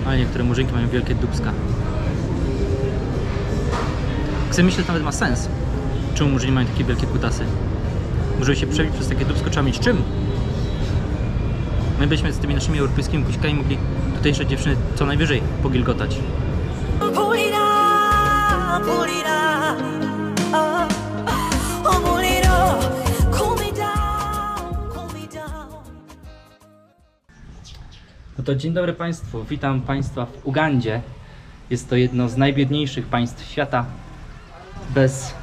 Ale niektóre murzynki mają wielkie dupska. Chcę myśleć, że to nawet ma sens. Czemu murzyni mają takie wielkie kutasy? Może się przebić przez takie dupsko, trzeba mieć czym? My byśmy z tymi naszymi europejskimi buźkami mogli tutejsze dziewczyny co najwyżej pogilgotać. No to dzień dobry Państwu, witam Państwa w Ugandzie. Jest to jedno z najbiedniejszych państw świata. Bez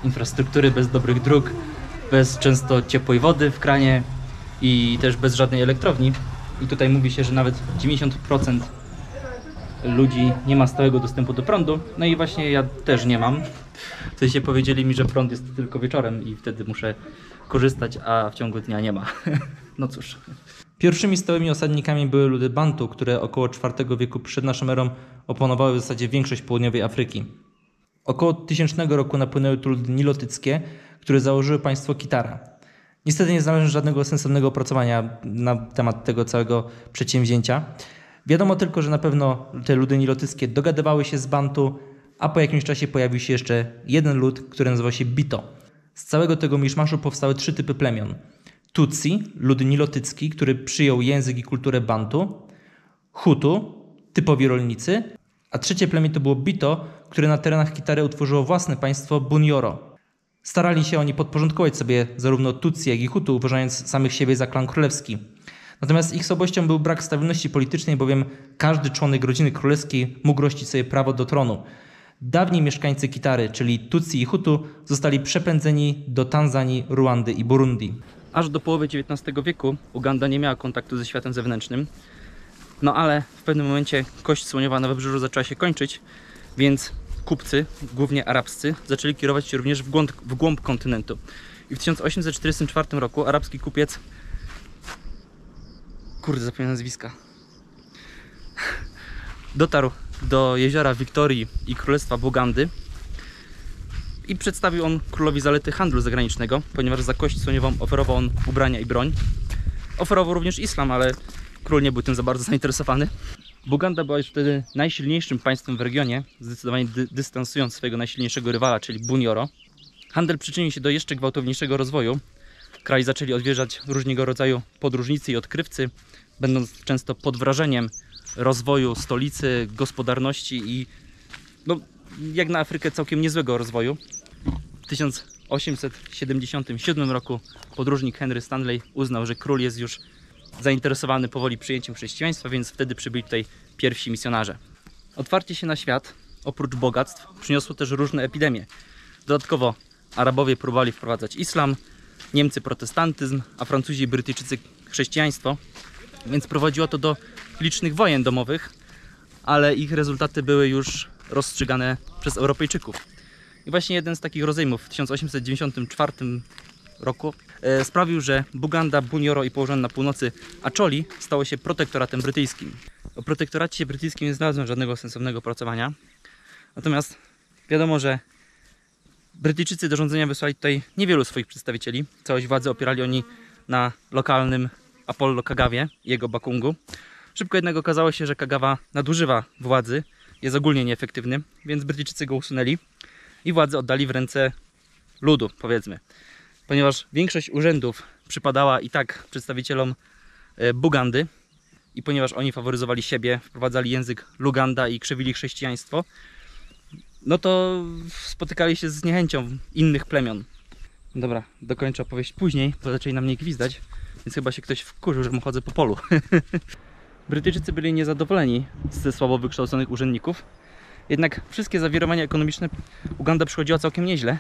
infrastruktury, bez dobrych dróg, bez często ciepłej wody w kranie i też bez żadnej elektrowni. I tutaj mówi się, że nawet 90% ludzi nie ma stałego dostępu do prądu. No i właśnie ja też nie mam. W sensie powiedzieli mi, że prąd jest tylko wieczorem i wtedy muszę korzystać, a w ciągu dnia nie ma. No cóż. Pierwszymi stałymi osadnikami były ludy Bantu, które około IV wieku przed naszą erą opanowały w zasadzie większość południowej Afryki. Około 1000 roku napłynęły tu ludy nilotyckie, które założyły państwo Kitara. Niestety nie znalazłem żadnego sensownego opracowania na temat tego całego przedsięwzięcia. Wiadomo tylko, że na pewno te ludy nilotyckie dogadywały się z Bantu, a po jakimś czasie pojawił się jeszcze jeden lud, który nazywał się Bito. Z całego tego miszmaszu powstały 3 typy plemion. Tutsi, lud nilotycki, który przyjął język i kulturę Bantu. Hutu, typowi rolnicy. A trzecie plemię to było Bito, które na terenach Kitary utworzyło własne państwo Bunyoro. Starali się oni podporządkować sobie zarówno Tutsi, jak i Hutu, uważając samych siebie za klan królewski. Natomiast ich słabością był brak stabilności politycznej, bowiem każdy członek rodziny królewskiej mógł rościć sobie prawo do tronu. Dawni mieszkańcy Kitary, czyli Tutsi i Hutu, zostali przepędzeni do Tanzanii, Ruandy i Burundi. Aż do połowy XIX wieku Uganda nie miała kontaktu ze światem zewnętrznym. No ale w pewnym momencie kość słoniowa na wybrzeżu zaczęła się kończyć, więc kupcy, głównie arabscy, zaczęli kierować się również w głąb kontynentu. I w 1844 roku arabski kupiec... Kurde, zapomniałem nazwiska. Dotarł do jeziora Wiktorii i Królestwa Bugandy i przedstawił on królowi zalety handlu zagranicznego, ponieważ za kość słoniową oferował on ubrania i broń. Oferował również islam, ale król nie był tym za bardzo zainteresowany. Buganda była już wtedy najsilniejszym państwem w regionie, zdecydowanie dystansując swojego najsilniejszego rywala, czyli Bunyoro. Handel przyczynił się do jeszcze gwałtowniejszego rozwoju. Kraj zaczęli odwiedzać różnego rodzaju podróżnicy i odkrywcy, będąc często pod wrażeniem rozwoju stolicy, gospodarności i no, jak na Afrykę całkiem niezłego rozwoju. W 1877 roku podróżnik Henry Stanley uznał, że król jest już zainteresowany powoli przyjęciem chrześcijaństwa, więc wtedy przybyli tutaj pierwsi misjonarze. Otwarcie się na świat, oprócz bogactw, przyniosło też różne epidemie. Dodatkowo Arabowie próbowali wprowadzać islam, Niemcy protestantyzm, a Francuzi i Brytyjczycy chrześcijaństwo, więc prowadziło to do licznych wojen domowych, ale ich rezultaty były już rozstrzygane przez Europejczyków. I właśnie jeden z takich rozejmów w 1894 roku sprawił, że Buganda, Bunyoro i położone na północy Acholi stało się protektoratem brytyjskim. O protektoracie brytyjskim nie znalazłem żadnego sensownego opracowania. Natomiast wiadomo, że Brytyjczycy do rządzenia wysłali tutaj niewielu swoich przedstawicieli. Całość władzy opierali oni na lokalnym Apollo Kagawie i jego Bakungu. Szybko jednak okazało się, że Kagawa nadużywa władzy, jest ogólnie nieefektywny, więc Brytyjczycy go usunęli i władzę oddali w ręce ludu, powiedzmy. Ponieważ większość urzędów przypadała i tak przedstawicielom Bugandy i ponieważ oni faworyzowali siebie, wprowadzali język Luganda i krzywili chrześcijaństwo, no to spotykali się z niechęcią innych plemion. Dobra, dokończę opowieść później, bo zaczęli na mnie gwizdać, więc chyba się ktoś wkurzył, że mu chodzę po polu. Brytyjczycy byli niezadowoleni ze słabo wykształconych urzędników, jednak wszystkie zawirowania ekonomiczne Uganda przychodziła całkiem nieźle.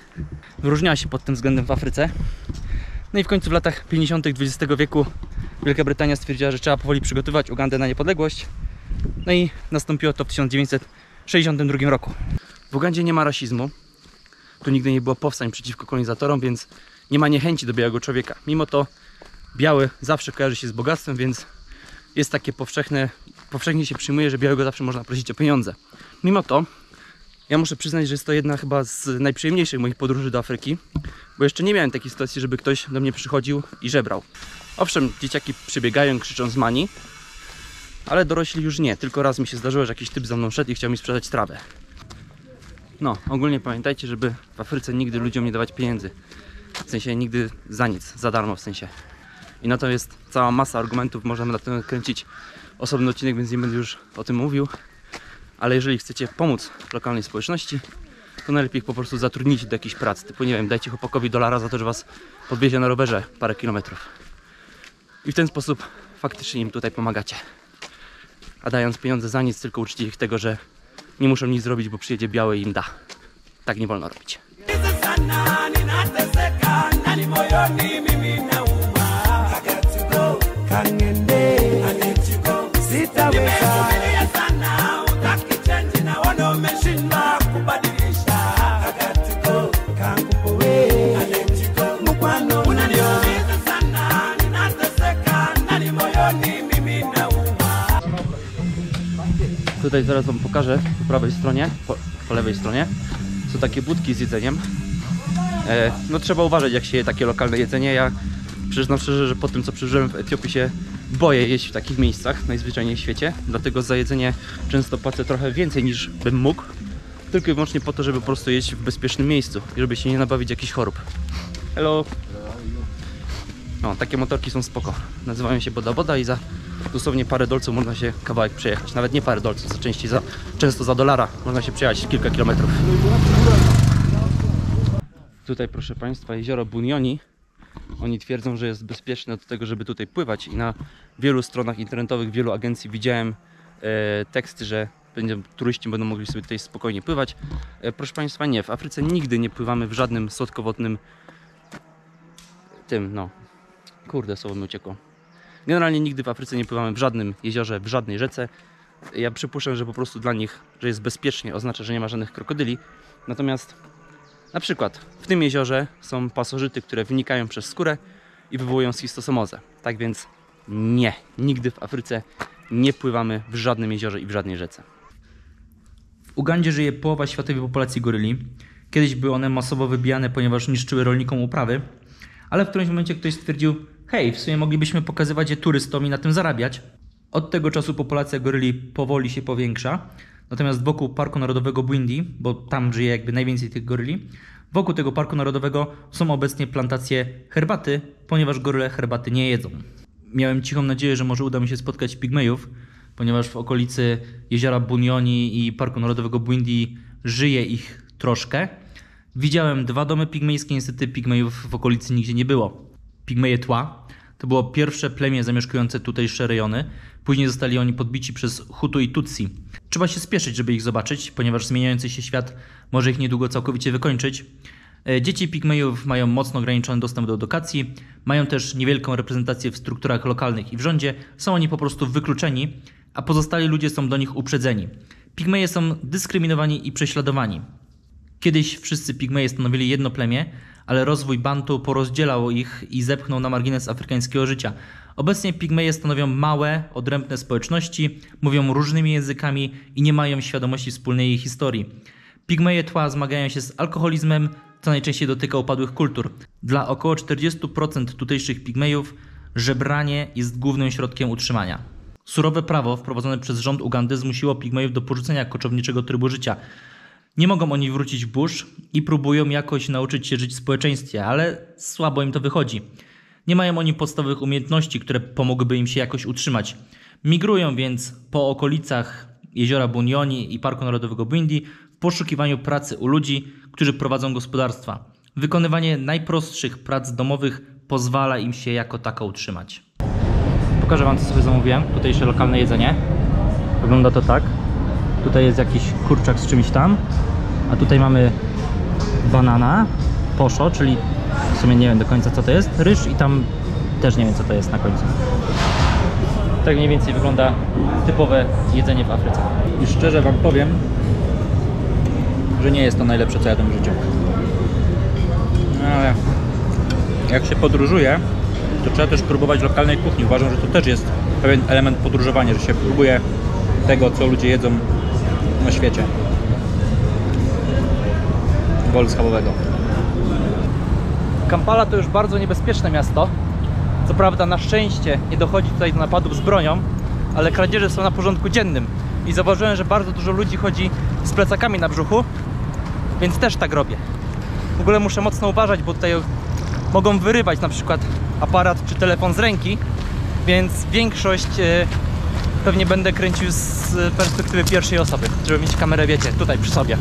Wyróżniała się pod tym względem w Afryce. No i w końcu w latach 50. XX wieku Wielka Brytania stwierdziła, że trzeba powoli przygotować Ugandę na niepodległość. No i nastąpiło to w 1962 roku. W Ugandzie nie ma rasizmu. Tu nigdy nie było powstań przeciwko kolonizatorom, więc nie ma niechęci do białego człowieka. Mimo to biały zawsze kojarzy się z bogactwem, więc jest takie powszechnie się przyjmuje, że białego zawsze można prosić o pieniądze. Mimo to ja muszę przyznać, że jest to jedna chyba z najprzyjemniejszych moich podróży do Afryki, bo jeszcze nie miałem takiej sytuacji, żeby ktoś do mnie przychodził i żebrał. Owszem, dzieciaki przybiegają, krzyczą z mani, Ale dorośli już nie. Tylko raz mi się zdarzyło, że jakiś typ za mną szedł i chciał mi sprzedać trawę. No, ogólnie pamiętajcie, żeby w Afryce nigdy ludziom nie dawać pieniędzy. W sensie nigdy za nic, za darmo w sensie. I na to jest cała masa argumentów, możemy na tym kręcić osobny odcinek, więc nie będę już o tym mówił. Ale jeżeli chcecie pomóc lokalnej społeczności, to najlepiej ich po prostu zatrudnić do jakiejś pracy. Typu, nie wiem, dajcie chłopakowi $1 za to, że was podwiezie na rowerze parę kilometrów. I w ten sposób faktycznie im tutaj pomagacie. A dając pieniądze za nic, tylko uczcie ich tego, że nie muszą nic zrobić, bo przyjedzie biały i im da. Tak nie wolno robić. Tutaj zaraz wam pokażę po prawej stronie, po lewej stronie są takie budki z jedzeniem. No trzeba uważać, jak się je takie lokalne jedzenie. Ja przyznam szczerze, że po tym, co przeżyłem w Etiopii, się boję jeść w takich miejscach najzwyczajniej w świecie. Dlatego za jedzenie często płacę trochę więcej niż bym mógł. Tylko i wyłącznie po to, żeby po prostu jeść w bezpiecznym miejscu i żeby się nie nabawić jakichś chorób. Hello! No, takie motorki są spoko. Nazywają się Boda Boda i za dosłownie parę dolców można się kawałek przejechać. Nawet nie parę dolców, często za $1 można się przejechać kilka kilometrów. Tutaj, proszę Państwa, jezioro Bunyoni. Oni twierdzą, że jest bezpieczne do tego, żeby tutaj pływać i na wielu stronach internetowych, wielu agencji widziałem teksty, że turyści będą mogli sobie tutaj spokojnie pływać. Proszę Państwa, nie, w Afryce nigdy nie pływamy w żadnym słodkowodnym kurde, słowo mi uciekło. Generalnie nigdy w Afryce nie pływamy w żadnym jeziorze, w żadnej rzece. Ja przypuszczam, że po prostu dla nich, że jest bezpiecznie, oznacza, że nie ma żadnych krokodyli. Natomiast na przykład w tym jeziorze są pasożyty, które wynikają przez skórę i wywołują schistosomozę. Tak więc nie, nigdy w Afryce nie pływamy w żadnym jeziorze i w żadnej rzece. W Ugandzie żyje połowa światowej populacji goryli. Kiedyś były one masowo wybijane, ponieważ niszczyły rolnikom uprawy, ale w którymś momencie ktoś stwierdził: hej, w sumie moglibyśmy pokazywać je turystom i na tym zarabiać. Od tego czasu populacja goryli powoli się powiększa. Natomiast wokół Parku Narodowego Bwindi, bo tam żyje jakby najwięcej tych goryli, wokół tego Parku Narodowego są obecnie plantacje herbaty, ponieważ goryle herbaty nie jedzą. Miałem cichą nadzieję, że może uda mi się spotkać pigmejów, ponieważ w okolicy jeziora Bunyoni i Parku Narodowego Bwindi żyje ich troszkę. Widziałem 2 domy pigmejskie, niestety pigmejów w okolicy nigdzie nie było. Pigmeje Tła to było pierwsze plemię zamieszkujące tutejsze rejony. Później zostali oni podbici przez Hutu i Tutsi. Trzeba się spieszyć, żeby ich zobaczyć, ponieważ zmieniający się świat może ich niedługo całkowicie wykończyć. Dzieci pigmejów mają mocno ograniczony dostęp do edukacji, mają też niewielką reprezentację w strukturach lokalnych i w rządzie, są oni po prostu wykluczeni, a pozostali ludzie są do nich uprzedzeni. Pigmeje są dyskryminowani i prześladowani. Kiedyś wszyscy pigmeje stanowili jedno plemię, ale rozwój Bantu porozdzielał ich i zepchnął na margines afrykańskiego życia. Obecnie pigmeje stanowią małe, odrębne społeczności, mówią różnymi językami i nie mają świadomości wspólnej historii. Pigmeje Tła zmagają się z alkoholizmem, co najczęściej dotyka upadłych kultur. Dla około 40% tutejszych pigmejów żebranie jest głównym środkiem utrzymania. Surowe prawo wprowadzone przez rząd Ugandy zmusiło pigmejów do porzucenia koczowniczego trybu życia. Nie mogą oni wrócić w burz i próbują jakoś nauczyć się żyć w społeczeństwie, ale słabo im to wychodzi. Nie mają oni podstawowych umiejętności, które pomogłyby im się jakoś utrzymać. Migrują więc po okolicach jeziora Bunyoni i Parku Narodowego Bwindi w poszukiwaniu pracy u ludzi, którzy prowadzą gospodarstwa. Wykonywanie najprostszych prac domowych pozwala im się jako tako utrzymać. Pokażę Wam, co sobie zamówiłem. Tutejsze lokalne jedzenie. Wygląda to tak. Tutaj jest jakiś kurczak z czymś tam, a tutaj mamy banana, posho, czyli w sumie nie wiem do końca co to jest, ryż i tam też nie wiem co to jest na końcu. Tak mniej więcej wygląda typowe jedzenie w Afryce. I szczerze Wam powiem, że nie jest to najlepsze, co jadłem w życiu. Ale jak się podróżuje, to trzeba też próbować lokalnej kuchni. Uważam, że to też jest pewien element podróżowania, że się próbuje tego, co ludzie jedzą na świecie. Bolu schabowego. Kampala to już bardzo niebezpieczne miasto. Co prawda na szczęście nie dochodzi tutaj do napadów z bronią, ale kradzieże są na porządku dziennym. I zauważyłem, że bardzo dużo ludzi chodzi z plecakami na brzuchu, więc też tak robię. W ogóle muszę mocno uważać, bo tutaj mogą wyrywać na przykład aparat czy telefon z ręki, więc większość pewnie będę kręcił z perspektywy pierwszej osoby, żeby mieć kamerę, wiecie, tutaj przy sobie.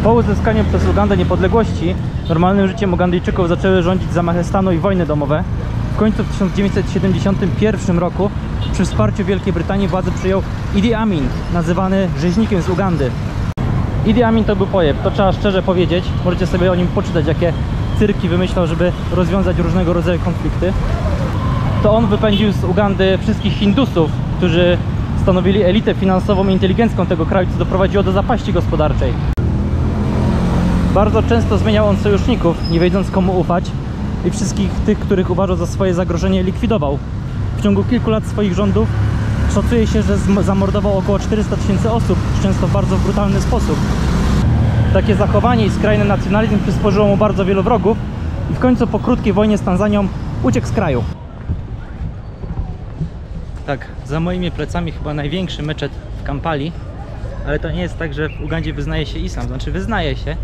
Po uzyskaniu przez Ugandę niepodległości normalnym życiem Ugandyjczyków zaczęły rządzić zamachy stanu i wojny domowe. W końcu w 1971 roku przy wsparciu Wielkiej Brytanii władzę przyjął Idi Amin, nazywany rzeźnikiem z Ugandy. Idi Amin to był pojeb, to trzeba szczerze powiedzieć. Możecie sobie o nim poczytać, jakie cyrki wymyślał, żeby rozwiązać różnego rodzaju konflikty. To on wypędził z Ugandy wszystkich Hindusów, którzy stanowili elitę finansową i inteligencką tego kraju, co doprowadziło do zapaści gospodarczej. Bardzo często zmieniał on sojuszników, nie wiedząc komu ufać, i wszystkich tych, których uważał za swoje zagrożenie, likwidował. W ciągu kilku lat swoich rządów szacuje się, że zamordował około 400 000 osób, często w bardzo brutalny sposób. Takie zachowanie i skrajny nacjonalizm przysporzyło mu bardzo wielu wrogów i w końcu po krótkiej wojnie z Tanzanią uciekł z kraju. Tak, za moimi plecami chyba największy meczet w Kampali, ale to nie jest tak, że w Ugandzie wyznaje się islam, znaczy wyznaje się,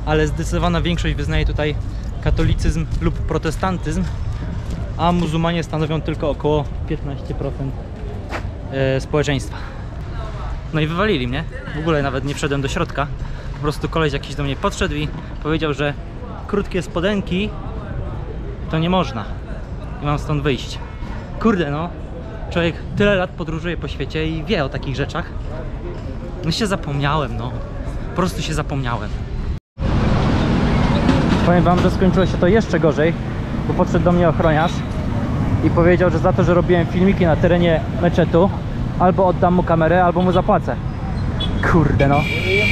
ale zdecydowana większość wyznaje tutaj katolicyzm lub protestantyzm, a muzułmanie stanowią tylko około 15% społeczeństwa. No i wywalili mnie, w ogóle nawet nie wszedłem do środka, po prostu koleś jakiś do mnie podszedł i powiedział, że krótkie spodenki to nie można i mam stąd wyjść. Kurde no, człowiek tyle lat podróżuje po świecie i wie o takich rzeczach. No się zapomniałem, no. Po prostu się zapomniałem. Powiem wam, że skończyło się to jeszcze gorzej, bo podszedł do mnie ochroniarz i powiedział, że za to, że robiłem filmiki na terenie meczetu, albo oddam mu kamerę, albo mu zapłacę. Kurde no.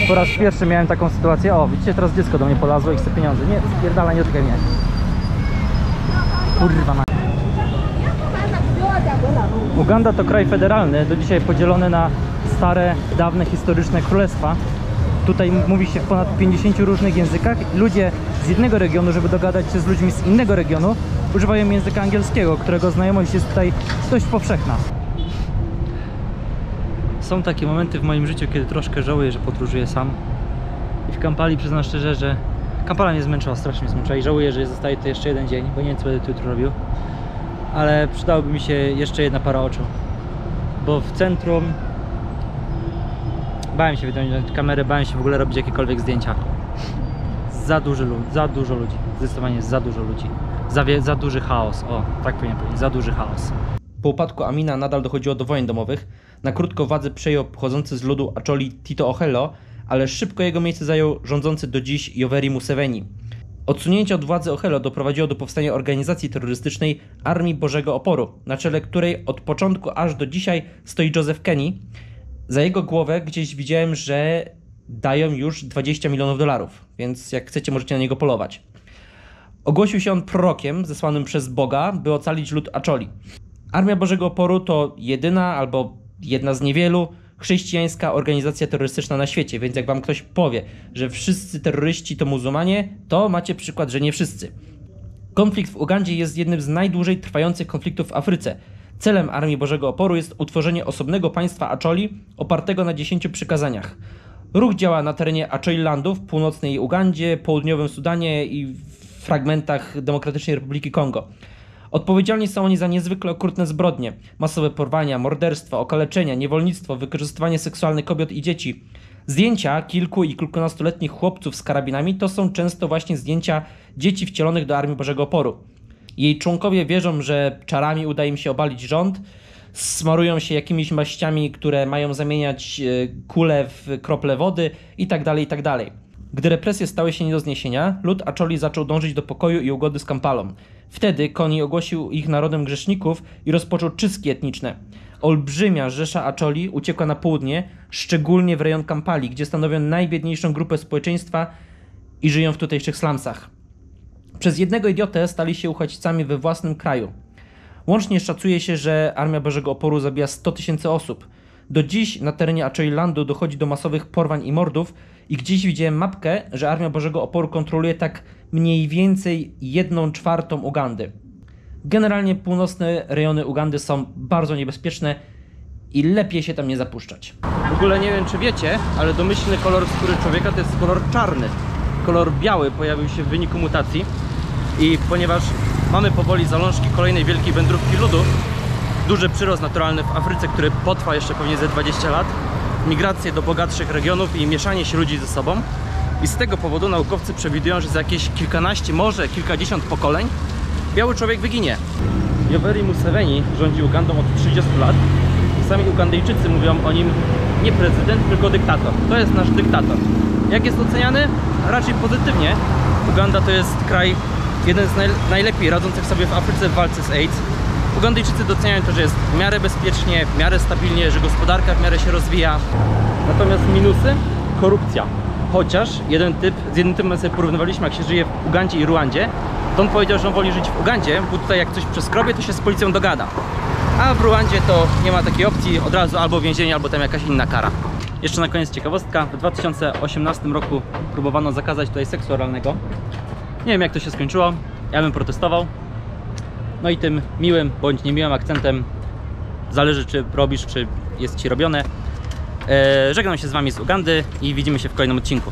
Po raz pierwszy miałem taką sytuację. O, widzicie, teraz dziecko do mnie polazło i chce pieniądze. Nie, spierdala, nie dotykaj mnie. Kurwa ma. Uganda to kraj federalny, do dzisiaj podzielony na stare, dawne, historyczne królestwa. Tutaj mówi się w ponad 50 różnych językach. Ludzie z jednego regionu, żeby dogadać się z ludźmi z innego regionu, używają języka angielskiego, którego znajomość jest tutaj dość powszechna. Są takie momenty w moim życiu, kiedy troszkę żałuję, że podróżuję sam. I w Kampali przyznam szczerze, że Kampala mnie zmęczyła, strasznie mnie zmęczyła i żałuję, że zostaje tu jeszcze jeden dzień, bo nie wiem, co będę tu jutro robił. Ale przydałoby mi się jeszcze jedna para oczu, bo w centrum bałem się wyciągnąć kamerę, bałem się w ogóle robić jakiekolwiek zdjęcia. Za dużo ludzi, zdecydowanie za dużo ludzi, za duży chaos, o, tak powinien powiedzieć, za duży chaos. Po upadku Amina nadal dochodziło do wojen domowych. Na krótko władzę przejął pochodzący z ludu Acholi Tito Okello, ale szybko jego miejsce zajął rządzący do dziś Yoweri Museveni. Odsunięcie od władzy Okello doprowadziło do powstania organizacji terrorystycznej Armii Bożego Oporu, na czele której od początku aż do dzisiaj stoi Joseph Kony. Za jego głowę gdzieś widziałem, że dają już $20 milionów, więc jak chcecie, możecie na niego polować. Ogłosił się on prorokiem zesłanym przez Boga, by ocalić lud Acholi. Armia Bożego Oporu to jedyna albo jedna z niewielu chrześcijańska organizacja terrorystyczna na świecie, więc jak wam ktoś powie, że wszyscy terroryści to muzułmanie, to macie przykład, że nie wszyscy. Konflikt w Ugandzie jest jednym z najdłużej trwających konfliktów w Afryce. Celem Armii Bożego Oporu jest utworzenie osobnego państwa Acholi opartego na 10 przykazaniach. Ruch działa na terenie Acholilandu w północnej Ugandzie, południowym Sudanie i w fragmentach Demokratycznej Republiki Kongo. Odpowiedzialni są oni za niezwykle okrutne zbrodnie, masowe porwania, morderstwa, okaleczenia, niewolnictwo, wykorzystywanie seksualne kobiet i dzieci. Zdjęcia kilku i kilkunastoletnich chłopców z karabinami to są często właśnie zdjęcia dzieci wcielonych do Armii Bożego Oporu. Jej członkowie wierzą, że czarami uda im się obalić rząd, smarują się jakimiś maściami, które mają zamieniać kule w krople wody itd., itd. Gdy represje stały się nie do zniesienia, lud Acholi zaczął dążyć do pokoju i ugody z Kampalą. Wtedy Kony ogłosił ich narodem grzeszników i rozpoczął czystki etniczne. Olbrzymia rzesza Acholi uciekła na południe, szczególnie w rejon Kampali, gdzie stanowią najbiedniejszą grupę społeczeństwa i żyją w tutejszych slumsach. Przez jednego idiotę stali się uchodźcami we własnym kraju. Łącznie szacuje się, że Armia Bożego Oporu zabija 100 000 osób. Do dziś na terenie Achoilandu dochodzi do masowych porwań i mordów i gdzieś widziałem mapkę, że Armia Bożego Oporu kontroluje tak mniej więcej 1/4 Ugandy. Generalnie północne rejony Ugandy są bardzo niebezpieczne i lepiej się tam nie zapuszczać. W ogóle nie wiem, czy wiecie, ale domyślny kolor skóry człowieka to jest kolor czarny. Kolor biały pojawił się w wyniku mutacji i ponieważ mamy powoli zalążki kolejnej wielkiej wędrówki ludu, duży przyrost naturalny w Afryce, który potrwa jeszcze pewnie ze 20 lat, migracje do bogatszych regionów i mieszanie się ludzi ze sobą. I z tego powodu naukowcy przewidują, że za jakieś kilkanaście, może kilkadziesiąt pokoleń biały człowiek wyginie. Yoweri Museveni rządzi Ugandą od 30 lat. Sami Ugandyjczycy mówią o nim nie prezydent, tylko dyktator. To jest nasz dyktator. Jak jest oceniany? Raczej pozytywnie. Uganda to jest kraj, jeden z najlepiej radzących sobie w Afryce w walce z AIDS. Ugandyjczycy doceniają to, że jest w miarę bezpiecznie, w miarę stabilnie, że gospodarka w miarę się rozwija. Natomiast minusy? Korupcja. Chociaż z jednym typem sobie porównywaliśmy, jak się żyje w Ugandzie i Ruandzie, to on powiedział, że on woli żyć w Ugandzie, bo tutaj jak coś przeskrobie, to się z policją dogada. A w Ruandzie to nie ma takiej opcji, od razu albo więzienie, albo tam jakaś inna kara. Jeszcze na koniec ciekawostka. W 2018 roku próbowano zakazać tutaj seksu oralnego. Nie wiem, jak to się skończyło. Ja bym protestował. No i tym miłym bądź niemiłym akcentem, zależy czy robisz, czy jest ci robione, żegnam się z wami z Ugandy i widzimy się w kolejnym odcinku.